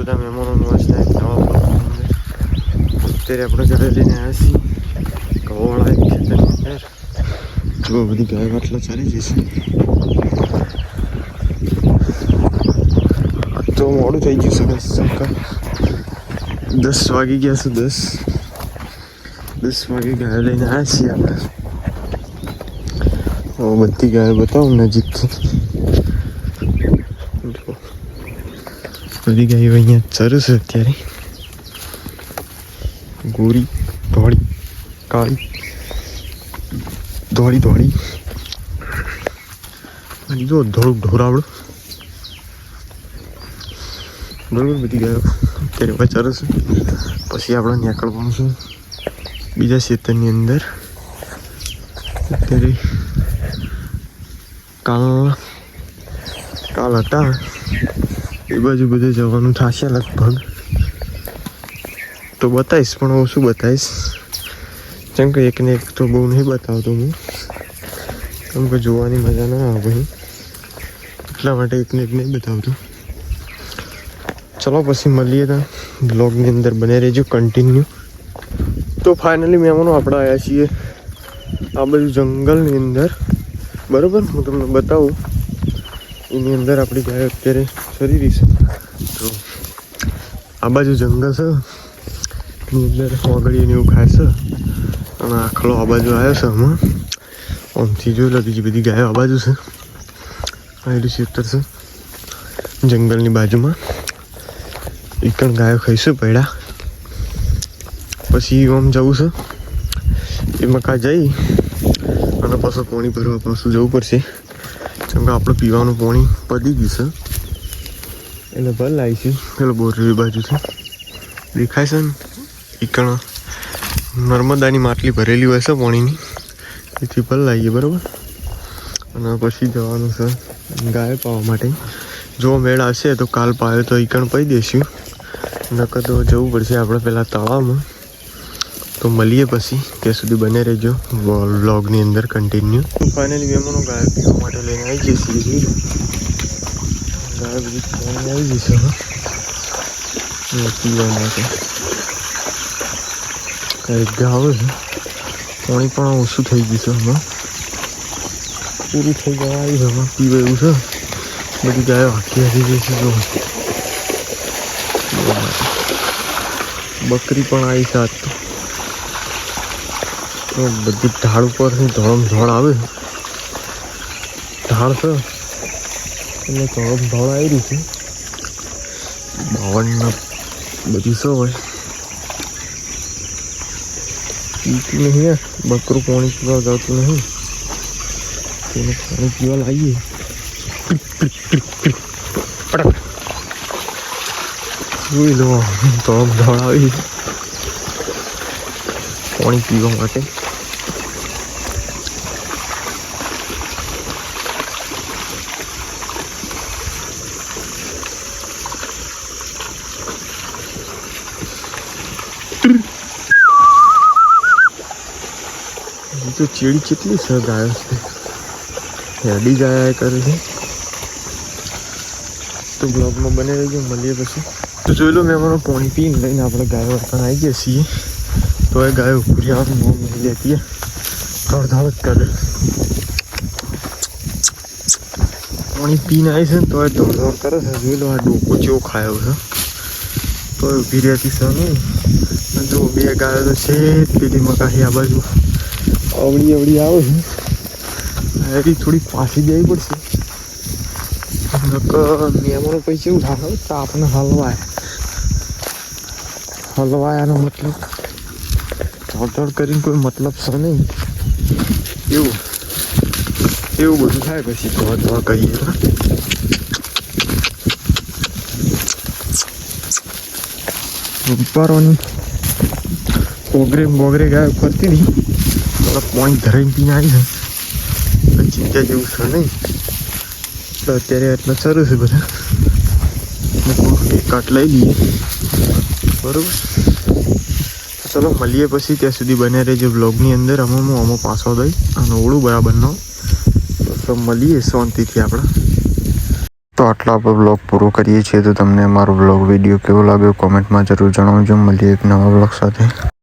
બધા મહેમાનોનું મસ્ત એક નવા બ્લોગની અંદર અત્યારે આપણે ઘરે લઈને આવ્યા છીએ ઘઉંવાળા એક ખેતરની અંદર. જો બધી ગાય વાટલા ચાલી જશે. તો મોડું થઈ ગયું છે સક્કા 10 વાગી ગયા છે. 10 વાગે ગાયો લઈને આવ્યા છીએ આપણે. બધી ગાયો બતાવું નજીકથી. બધી ગાયો અહીંયા ચરે છે અત્યારે. ગોરી, ધોળી, કાળી, ધોળી અને જો ધોળું ઢોરાવડું બરોબર. બધી ગાયો અત્યારે ચરે છે. પછી આપણે નીકળવાનું છે બીજા ખેતરની અંદર. અત્યારે કાલ હતા એ બાજુ બધે જવાનું થશે લગભગ. તો બતાવીશ પણ હું શું બતાવીશ, જેમ કે એકને એક તો બહુ નહીં બતાવતો હું, કેમ કે જોવાની મજા ના આવે ભાઈ, એટલા માટે એકને એક નહીં બતાવતો. ચલો પછી મળીએ ત્યાં બ્લોગની અંદર, બને રહેજો કન્ટિન્યુ. તો ફાઇનલી મહેમાનો આપણે આવ્યા છીએ આ બધું જંગલની અંદર. બરાબર, હું તમને બતાવું. એની અંદર આપણી ગાય અત્યારે ચરી રહી છે. તો આ બાજુ જંગલ છે, એની અંદર ઓગળીને એવું ખાય છે. અને આખલો આ બાજુ આવ્યો છે. હમણાં આમથી જોઈ લો, બીજી બધી ગાયો આ બાજુ છે. આવેલું ખેતર છે જંગલની બાજુમાં. એકણ ગાયો ખાઈશું પડ્યા. પછી આમ જવું છે એ મકા જઈ અને પાછું પાણી ભરવા પાછું જવું પડશે, કેમ કે આપણે પીવાનું પાણી પડી ગયું છે. એટલે ભર લાવીશું પેલો બોરવી બાજુથી દેખાય છે ને, એકણ નર્મદાની માટલી ભરેલી હોય છે પાણીની, એથી ભર લાવીએ. બરાબર. અને પછી જવાનું છે ગાય પાવા માટે. જો મેળ આવશે તો કાલ પાયો તો એકણ પાઈ દઈશું, નકર તો જવું પડશે આપણે પહેલાં તળાવમાં. તો મળીએ પછી, ત્યાં સુધી બને રહેજો વ્લોગની અંદર કન્ટિન્યુ. ફાઇનલી મહેમાનો ગાય પીવા માટે લઈને આવી જઈએ છીએ. ગાય બધી લઈને આવી જશે પીવા માટે. કંઈક ગાવે છે, પાણી પણ ઓછું થઈ ગયું છે. હમણાં પૂરું થઈ જવા આવી છે. હમણાં પીવા એવું છે. બધી ગાયો હાકી હાકી જઈ છે. જો બકરી પણ આવી છે. આજ તો બધી ઢાળ ઉપરથી ધોળ આવે. ઢાળ છે એટલે ધોળ આવી રહી છે. 52 બધી શું હોય પીતું નહીં. બકરું પાણી પીવા જતું નહીં, તેને પાણી પીવા લાવીએ. જોઈ લો, ધોળ આવી પાણી પીવા માટે. તો ચેડી કેટલી છે ગાયો છે, હેડી ગાયા કરે છે. તો બ્લોગમાં બને રહેજો, મળીએ પછી. તો જોઈ લો મહેમાનો, પાણી પીને લઈને આપણે ગાયો વળતા આવી ગયા છીએ. તો એ ગાયો ઉપરી આવવાનું મોં નહીં લેતી, ધડધડ જ કરે. પાણી પીને આવી છે ને તો એ ધડધડ કરે છે. જોઈ લો આ ડોકો ચેવો ખાયો છે, તો એ ઊભી રહેતી છે નહીં. જો 2 ગાયો તો છે પેલી મકાહી આ બાજુ અવળી આવે છે. એથી થોડી પાછી દેવી પડશે. મહેમાનો પૈસા એવું થાય તો આપણે હલવાયાનો મતલબ ધડ કરીને કોઈ મતલબ છે નહીં. એવું બધું થાય. પછી ધોવા કરીએ ઉપાડવાની બોગરે ગાય ફરતી હતી. પાણી ધરાઈને પીને આવી છે. ચિંતા જેવું છે નહીં. તો અત્યારે એટલા સારું છે બધા. એક કાટ લઈ લઈએ. બરાબર. ચલો મળીએ પછી, ત્યાં સુધી બને રહેજો બ્લોગની અંદર. આમાં પાછો દઈ અને ઓળું બરાબર નો. તો મળીએ શાંતિથી આપણે. તો આટલા આપણે બ્લોગ પૂરો કરીએ છીએ. તો તમને અમારો બ્લોગ વિડીયો કેવો લાગ્યો કોમેન્ટમાં જરૂર જણાવજો. મળીએ એક નવા બ્લોગ સાથે.